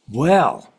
Well,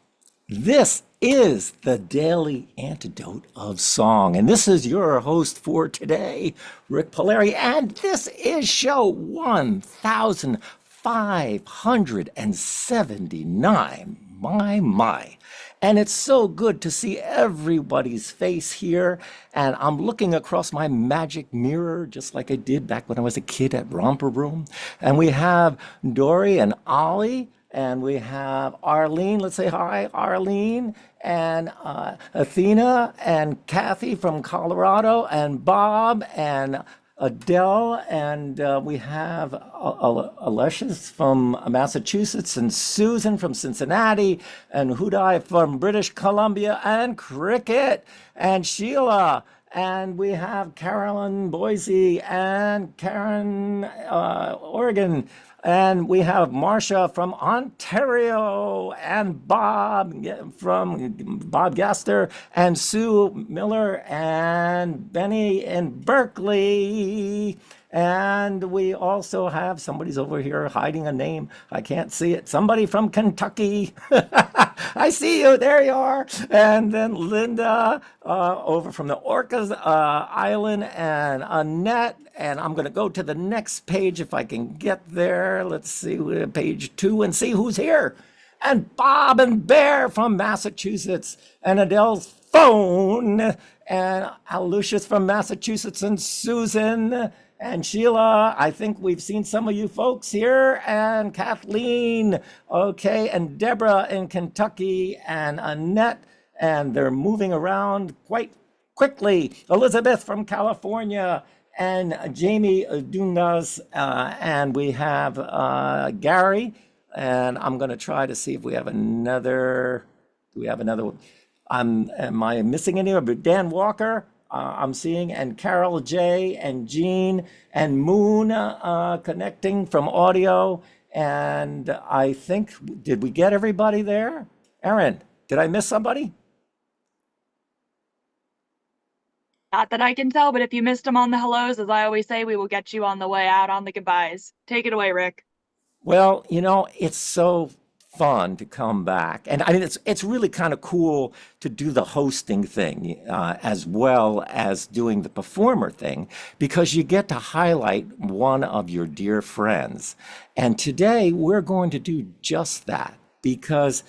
this is the daily antidote of song. And this is your host for today, Rick Polari. And this is show 1579. My. And it's so good to see everybody's face here. And I'm looking across my magic mirror, just like I did back when I was a kid at Romper Room. And we have Dory and Ollie. And we have Arlene. Let's say hi, Arlene, and Athena, and Kathy from Colorado, and Bob, and Adele, and we have Alicia's from Massachusetts, and Susan from Cincinnati, and Hudai from British Columbia, and Cricket, and Sheila. And we have Carolyn Boise and Karen, Oregon. And we have Marcia from Ontario and Bob from Bob Gaster and Sue Miller and Benny in Berkeley. And we also have somebody's over here hiding a name. I can't see it. Somebody from Kentucky. I see you. There you are. And then Linda over from the Orcas Island and Annette. And I'm going to go to the next page if I can get there. Let's see, page 2 and see who's here. And Bob and Bear from Massachusetts. And Adele's phone. And Lucius from Massachusetts. And Susan. And Sheila, I think we've seen some of you folks here, and Kathleen, okay, and Deborah in Kentucky, and Annette, and they're moving around quite quickly. Elizabeth from California, and Jamie Dundas, and we have Gary, and I'm going to try to see if we have another. Do we have another one? Am I missing any? But Dan Walker. I'm seeing, and Carol J, and Jean, and Moon connecting from audio. And I think, did we get everybody there? Aaron, did I miss somebody? Not that I can tell, but if you missed them on the hellos, as I always say, we will get you on the way out on the goodbyes. Take it away, Rick. Well, it's so fun to come back, and I mean it's really kind of cool to do the hosting thing as well as doing the performer thing because you get to highlight one of your dear friends. And today we're going to do just that because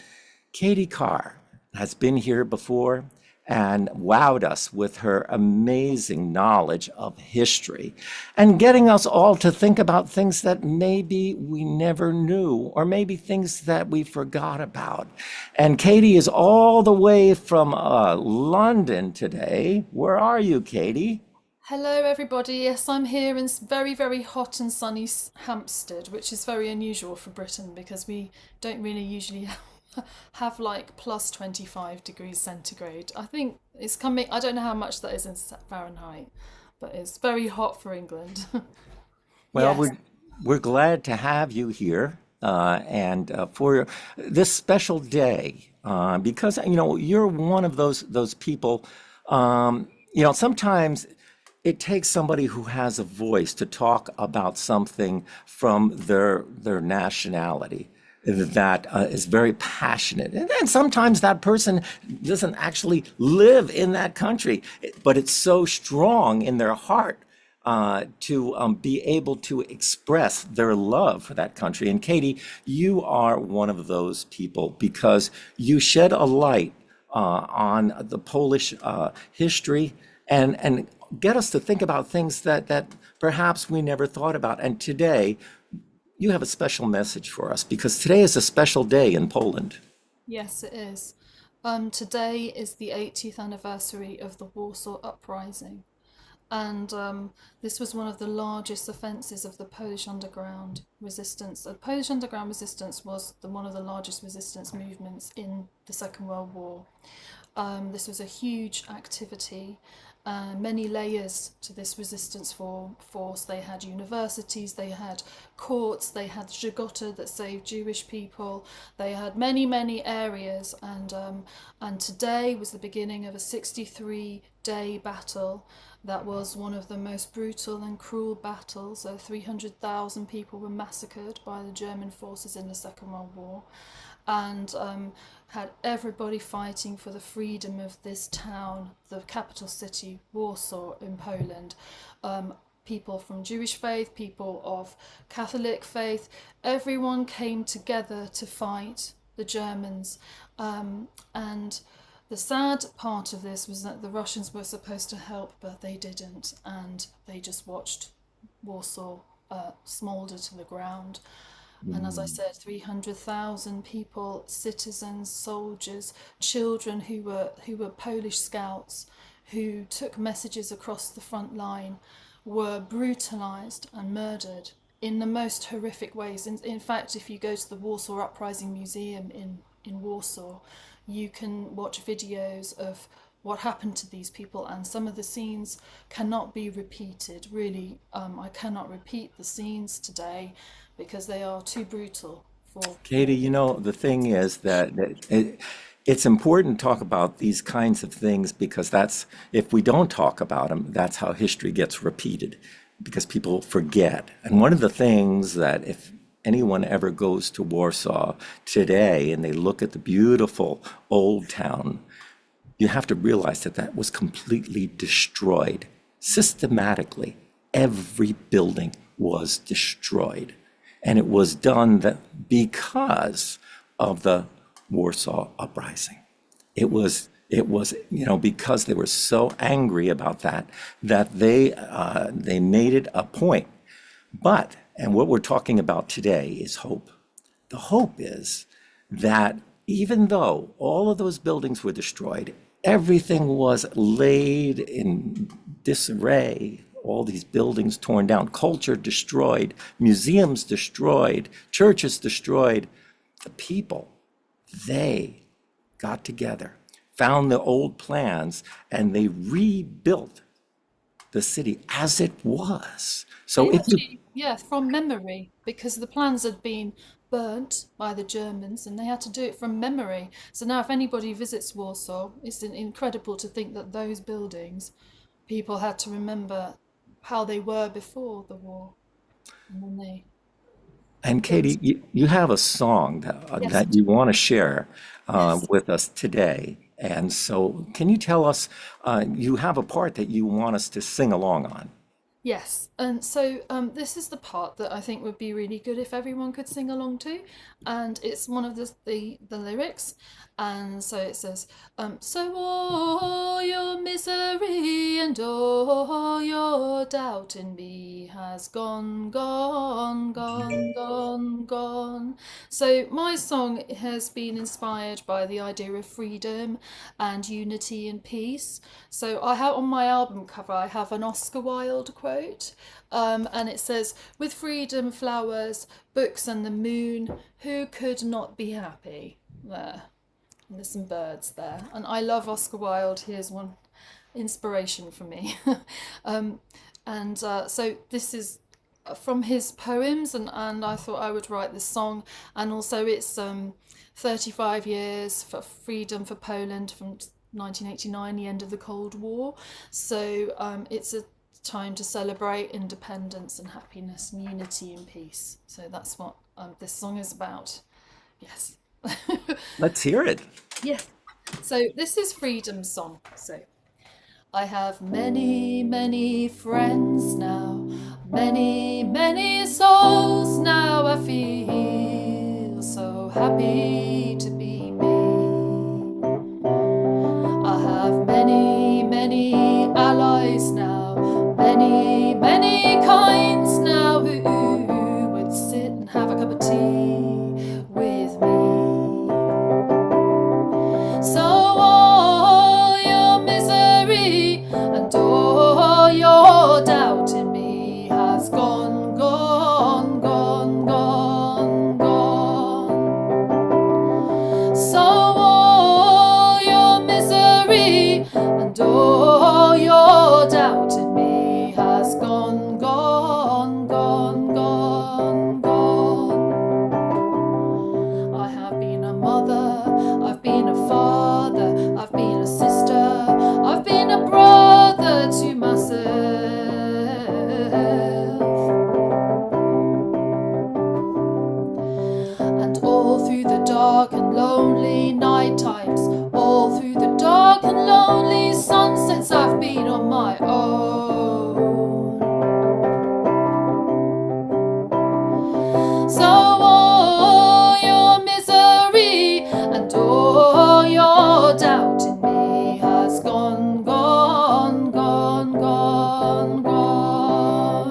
Katy Carr has been here before and wowed us with her amazing knowledge of history and getting us all to think about things that maybe we never knew or maybe things that we forgot about. And Katy is all the way from London today. Where are you, Katy? Hello, everybody. Yes, I'm here in very, very hot and sunny Hampstead, which is very unusual for Britain because we don't really usually have like plus 25 degrees centigrade. I think it's coming, I don't know how much that is in Fahrenheit, but it's very hot for England. Well, Yes. we're glad to have you here and for this special day because you're one of those people. Sometimes it takes somebody who has a voice to talk about something from their nationality that is very passionate. And then sometimes that person doesn't actually live in that country, but it's so strong in their heart to be able to express their love for that country. And Katie, you are one of those people because you shed a light on the Polish history and get us to think about things that perhaps we never thought about. And today, you have a special message for us because today is a special day in Poland. Yes, it is. Today is the 80th anniversary of the Warsaw Uprising. And this was one of the largest offences of the Polish underground resistance. The Polish underground resistance was one of the largest resistance movements in the Second World War. This was a huge activity, many layers to this resistance force. They had universities, they had courts, they had Żegota that saved Jewish people. They had many, many areas, and today was the beginning of a 63-day battle That was one of the most brutal and cruel battles. 300,000 people were massacred by the German forces in the Second World War, and had everybody fighting for the freedom of this town, the capital city, Warsaw in Poland. People from Jewish faith, people of Catholic faith, everyone came together to fight the Germans. And the sad part of this was that the Russians were supposed to help, but they didn't, and they just watched Warsaw smoulder to the ground. And as I said, 300,000 people, citizens, soldiers, children who were Polish scouts, who took messages across the front line, were brutalized and murdered in the most horrific ways. In fact, if you go to the Warsaw Uprising Museum in Warsaw, you can watch videos of what happened to these people, and some of the scenes cannot be repeated. Really, I cannot repeat the scenes today because they are too brutal for. Katie, the thing is that it's important to talk about these kinds of things because if we don't talk about them, that's how history gets repeated because people forget. And one of the things that if anyone ever goes to Warsaw today and they look at the beautiful old town, you have to realize that was completely destroyed. Systematically, every building was destroyed. And it was done because of the Warsaw Uprising. It was because they were so angry about that they made it a point. And what we're talking about today is hope. The hope is that even though all of those buildings were destroyed, everything was laid in disarray, all these buildings torn down, culture destroyed, museums destroyed, churches destroyed, the people, they got together, found the old plans, and they rebuilt the city as it was. So From memory, because the plans had been burnt by the Germans and they had to do it from memory. So now if anybody visits Warsaw, it's incredible to think that those buildings, people had to remember how they were before the war. And then And Katie, you have a song yes, that you want to share yes. with us today. And so can you tell us, you have a part that you want us to sing along on? Yes, and so this is the part that I think would be really good if everyone could sing along to, and it's one of the lyrics, and so it says, so all your misery and all your doubt in me has gone, gone, gone, gone, gone. So my song has been inspired by the idea of freedom and unity and peace. So I have on my album cover, I have an Oscar Wilde quote, and it says, "With freedom, flowers, books, and the moon, who could not be happy?" There, and there's some birds there, and I love Oscar Wilde. Here's one inspiration for me, so this is from his poems, and I thought I would write this song, and also it's 35 years for freedom for Poland from 1989, the end of the Cold War. So it's a time to celebrate independence and happiness and unity and peace. So that's what this song is about. Yes. Let's hear it. Yes. So this is Freedom's song. So I have many, many friends now, many, many souls now. I feel so happy to be me. I have many, many allies now, many, many kinds now who would sit and have a cup of tea with me. So all your misery and all your doubt in me has gone, gone, gone, gone, gone. So all your misery and all your doubt in me has gone, gone, gone, gone, gone. I have been a mother, I've been a father, I've been a sister, I've been a brother to myself. dark and lonely night times, all through the dark and lonely sunsets I've been on my own. So all your misery and all your doubt in me has gone, gone, gone, gone, gone.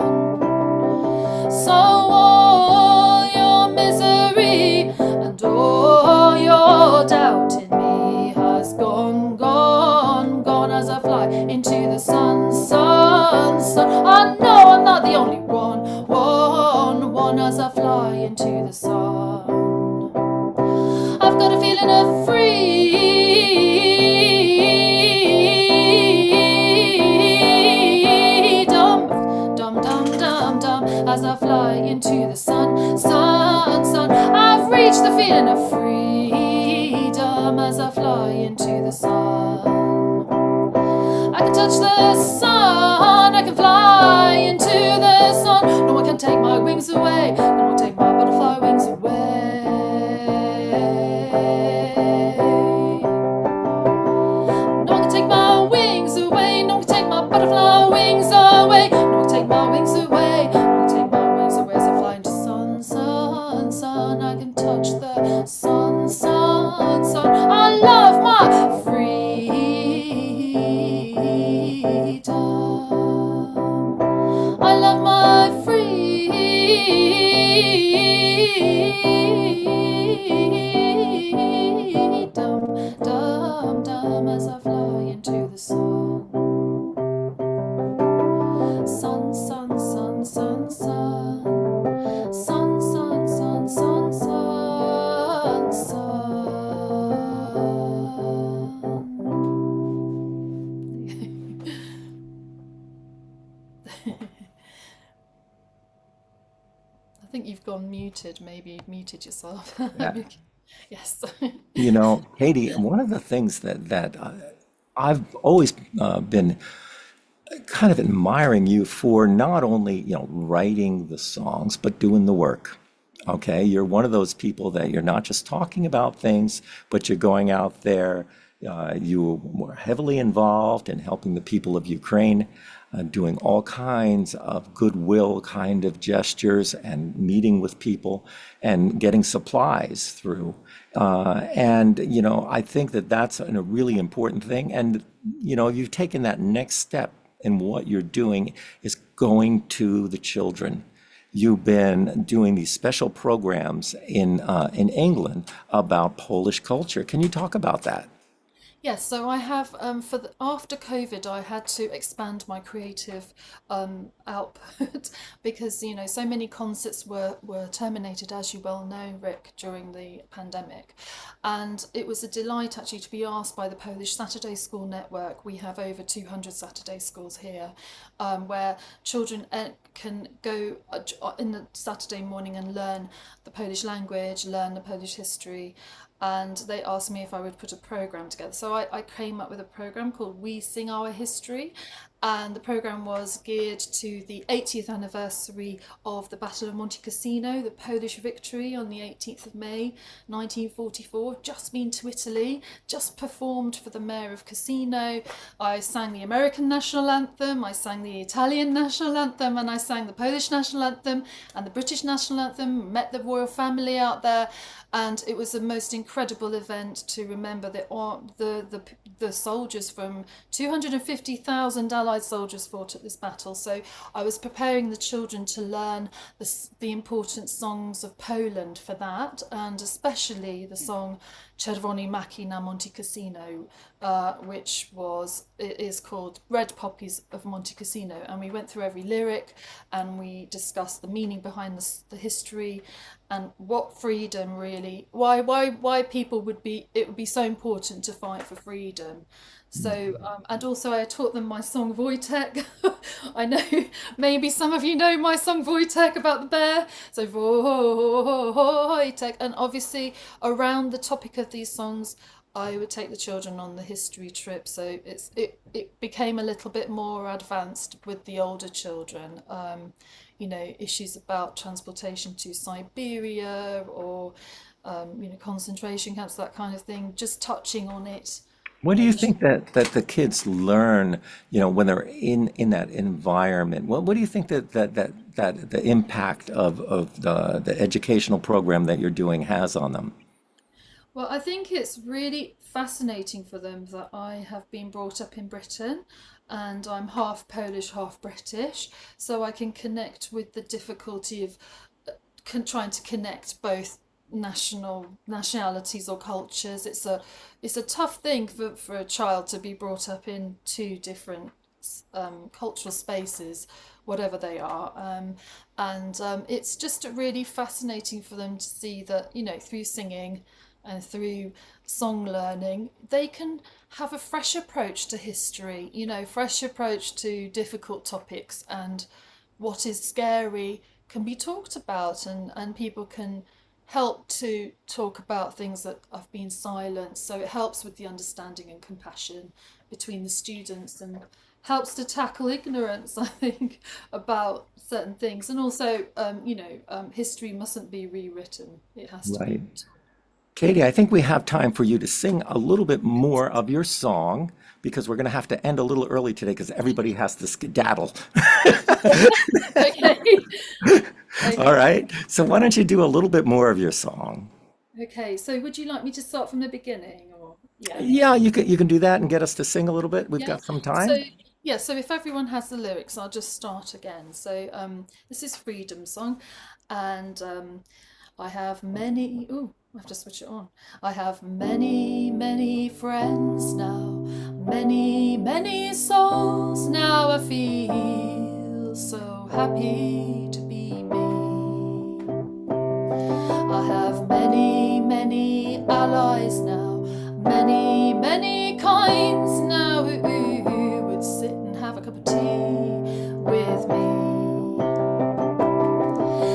So all your misery and all your doubt in me has gone, gone, gone as I fly into the sun, sun, sun. I know I'm not the only one, one as I fly into the sun. I've got a feeling of freedom, dum dum dum dum, as I fly into the sun, sun, sun. I've reached the feeling of freedom as I fly into the sun. I can touch the sun, I can fly into the sun. No one can take my wings away, no one can take my butterfly wings away. No one can take my wings away, no one can take my butterfly wings away. No one can take my wings away, no one can take my wings away as I fly into sun, sun, sun. I can touch the sun, sun, sun. I love my freedom. I love my freedom, dum dum, as I fly into the sun. Sun, sun, sun, sun, sun. Sun, sun, sun, sun, sun, sun. I think you've gone muted. Maybe you've muted yourself. Yeah. Yes. You know, Katie, one of the things that I've always been kind of admiring you for, not only, writing the songs, but doing the work. Okay, you're one of those people that you're not just talking about things, but you're going out there. You were heavily involved in helping the people of Ukraine, doing all kinds of goodwill kind of gestures and meeting with people and getting supplies through. I think that that's a really important thing. And, you've taken that next step in what you're doing is going to the children. You've been doing these special programs in England about Polish culture. Can you talk about that? Yes, so I have after COVID, I had to expand my creative output because so many concerts were terminated, as you well know, Rick, during the pandemic, and it was a delight actually to be asked by the Polish Saturday School Network. We have over 200 Saturday schools here, where children can go in the Saturday morning and learn the Polish language, learn the Polish history. And they asked me if I would put a program together. So I came up with a program called We Sing Our History, and the program was geared to the 80th anniversary of the Battle of Monte Cassino, the Polish victory on the 18th of May 1944. Just been to Italy, just performed for the mayor of Cassino. I sang the American national anthem, I sang the Italian national anthem, and I sang the Polish national anthem and the British national anthem, met the royal family out there. And it was the most incredible event to remember the soldiers. From 250,000 Allied soldiers fought at this battle. So I was preparing the children to learn the important songs of Poland for that, and especially the song Czerwone Maki na Monte Cassino, which is called Red Poppies of Monte Cassino. And we went through every lyric and we discussed the meaning behind the history and what freedom really, why people it would be so important to fight for freedom. So, and also I taught them my song Wojtek. I know maybe some of you know my song Wojtek about the bear. So Wojtek, and obviously around the topic of these songs, I would take the children on the history trip. So it became a little bit more advanced with the older children. Issues about transportation to Siberia or concentration camps, that kind of thing, just touching on it. What do you Sh- think that the kids learn, when they're in that environment? What do you think that the impact of the educational program that you're doing has on them? Well, I think it's really fascinating for them that I have been brought up in Britain and I'm half Polish, half British, so I can connect with the difficulty of trying to connect both nationalities or cultures. It's a tough thing for a child to be brought up in two different cultural spaces, whatever they are. And it's just really fascinating for them to see that, through singing and through song learning, they can have a fresh approach to history, fresh approach to difficult topics, and what is scary can be talked about, and people can help to talk about things that have been silenced. So it helps with the understanding and compassion between the students and helps to tackle ignorance, I think, about certain things. And also, history mustn't be rewritten, it has to Right. be. Katie, I think we have time for you to sing a little bit more of your song because we're going to have to end a little early today because everybody has to skedaddle. Okay. All Okay. right. So why don't you do a little bit more of your song? Okay. So would you like me to start from the beginning, or yeah? Yeah, you can do that and get us to sing a little bit. We've Yeah. got some So time. yeah, so if everyone has the lyrics, I'll just start again. So this is Freedom Song, and I have many. Oh, I have to switch it on. I have many, many friends now, many, many souls now. I feel so happy to be me. I have many, many allies now, many, many kinds now who would sit and have a cup of tea with me.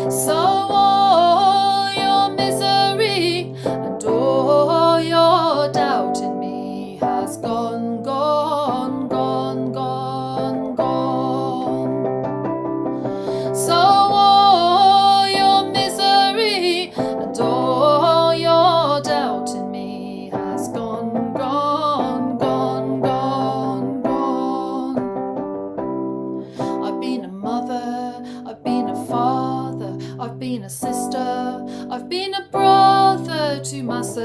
So all your misery and all your doubt in me has gone, gone, gone, gone, gone. So all your misery and all your doubt in me has gone, gone, gone, gone, gone. I've been a mother, I've been a father, I've been a sister, I've been a brother to myself.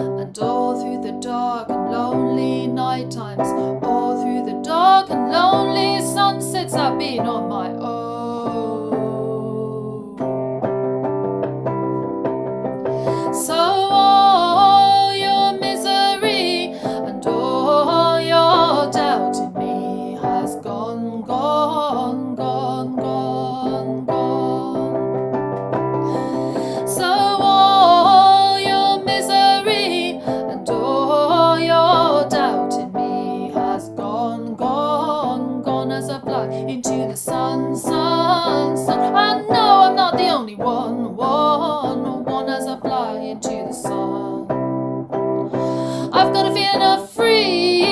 And all through the dark and lonely night times, all through the dark and lonely sunsets, I've been on my own. So all your misery and all your doubt in me has gone, gone, gone, gone, gone. So all your misery and all your doubt in me has gone, gone, gone as I fly into the sun, sun, sun. I know I'm not the only one as I fly into the sun. I've got a feeling of freedom,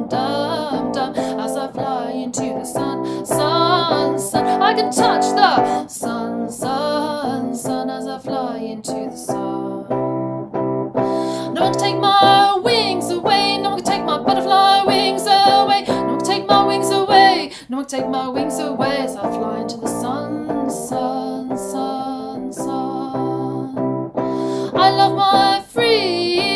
dum, dum, as I fly into the sun, sun, sun. I can touch the sun, sun, sun as I fly into the sun. No one can take my wings away, no one can take my butterfly wings away, no one can take my wings away, no one can take my wings away as I fly into the sun, sun, sun, sun. I love my freedom,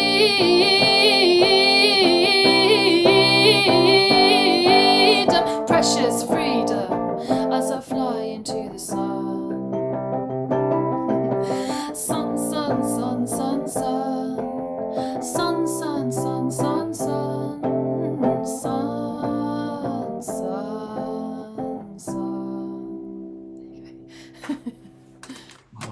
precious freedom, as I fly into the sun. Sun, sun, sun, sun, sun. Sun, sun, sun, sun, sun. Sun, sun, sun.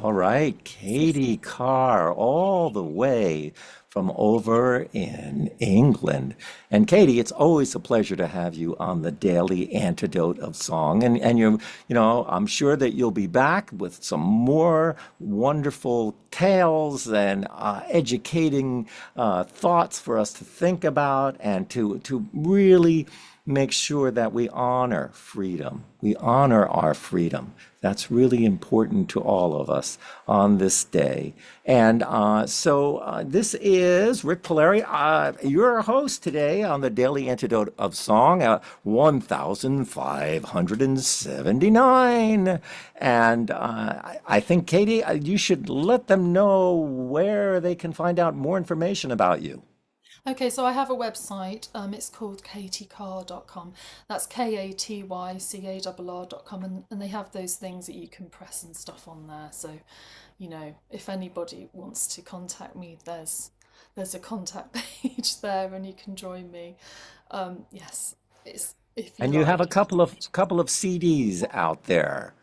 All right, Katy Carr, all the way from over in England. And Katy, it's always a pleasure to have you on the Daily Antidote of Song. And I'm sure that you'll be back with some more wonderful tales and educating thoughts for us to think about and to really make sure that we honor freedom. We honor our freedom. That's really important to all of us on this day. And this is Rick Polari, your host today on the Daily Antidote of Song, 1579. And I think, Katy, you should let them know where they can find out more information about you. Okay, so I have a website. It's called katycarr.com. That's katycarr.com, and they have those things that you can press and stuff on there. So, if anybody wants to contact me, there's a contact page there, and you can join me. Yes, it's if you And you have a like. couple of CDs out there.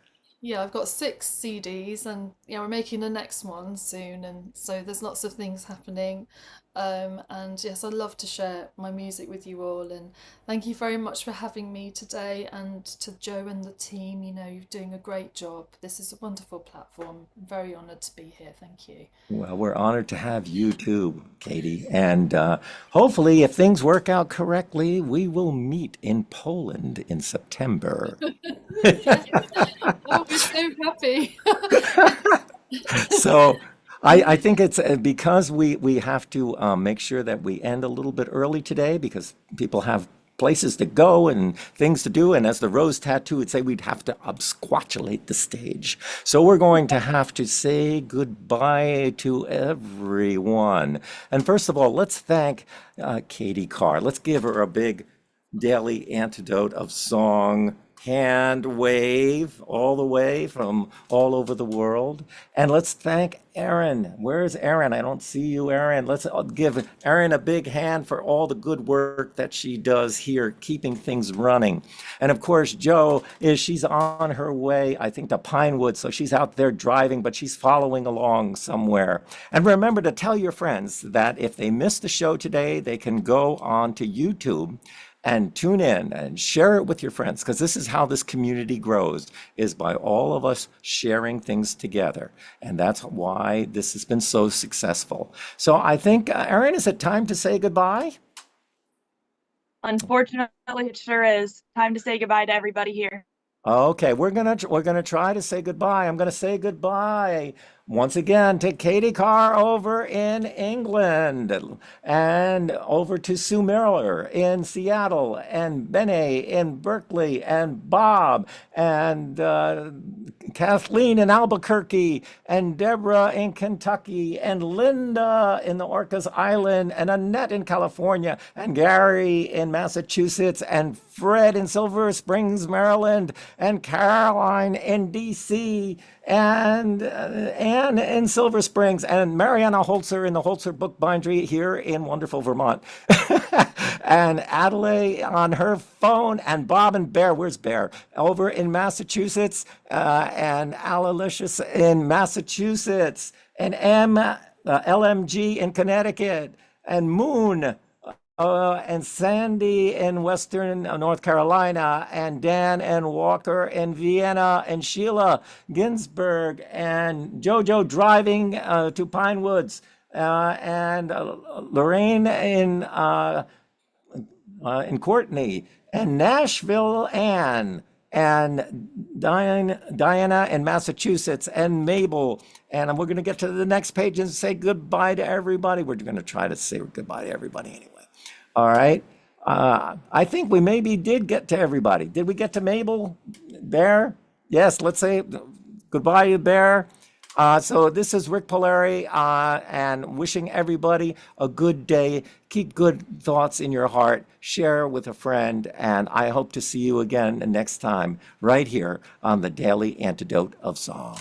Yeah, I've got 6 CDs, and we're making the next one soon, and so there's lots of things happening. And yes, I'd love to share my music with you all, and thank you very much for having me today, and to Joe and the team, you're doing a great job. This is a wonderful platform. I'm very honoured to be here. Thank you. Well, we're honored to have you too, Katy. And hopefully, if things work out correctly, we will meet in Poland in September. Yes. Oh, we're so happy. So I think it's because we have to make sure that we end a little bit early today because people have places to go and things to do. And as the Rose Tattoo would say, we'd have to obsquatulate the stage. So we're going to have to say goodbye to everyone. And first of all, let's thank Katy Carr. Let's give her a big Daily Antidote of Song hand wave all the way from all over the world. And let's thank Erin. Where's Erin? I don't see you, Erin. Let's give Erin a big hand for all the good work that she does here, keeping things running. And of course, she's on her way, I think, to Pinewood. So she's out there driving, but she's following along somewhere. And remember to tell your friends that if they missed the show today, they can go on to YouTube and tune in and share it with your friends, because this is how this community grows, is by all of us sharing things together. And that's why this has been so successful. So I think, Erin, is it time to say goodbye? Unfortunately, it sure is. Time to say goodbye to everybody here. Okay, we're gonna try to say goodbye. I'm gonna say goodbye once again to Katy Carr over in England, and over to Sue Miller in Seattle, and Bene in Berkeley, and Bob, and Kathleen in Albuquerque, and Deborah in Kentucky, and Linda in the Orcas Island, and Annette in California, and Gary in Massachusetts, and Fred in Silver Springs, Maryland, and Caroline in DC, and Anne in Silver Springs, and Mariana Holzer in the Holzer Book Bindery here in wonderful Vermont, and Adelaide on her phone, and Bob and Bear, where's Bear? Over in Massachusetts, and Alalicious in Massachusetts, and LMG in Connecticut, and Moon, and Sandy in Western North Carolina, and Dan and Walker in Vienna, and Sheila Ginsburg, and Jojo driving to Pine Woods, and Lorraine in Courtney, and Nashville Ann, and Diana in Massachusetts, and Mabel. And we're going to get to the next page and say goodbye to everybody. We're going to try to say goodbye to everybody anyway. All right. I think we maybe did get to everybody. Did we get to Mabel? Bear? Yes, let's say goodbye to Bear. So this is Rick Polari, and wishing everybody a good day. Keep good thoughts in your heart. Share with a friend. And I hope to see you again next time right here on the Daily Antidote of Song.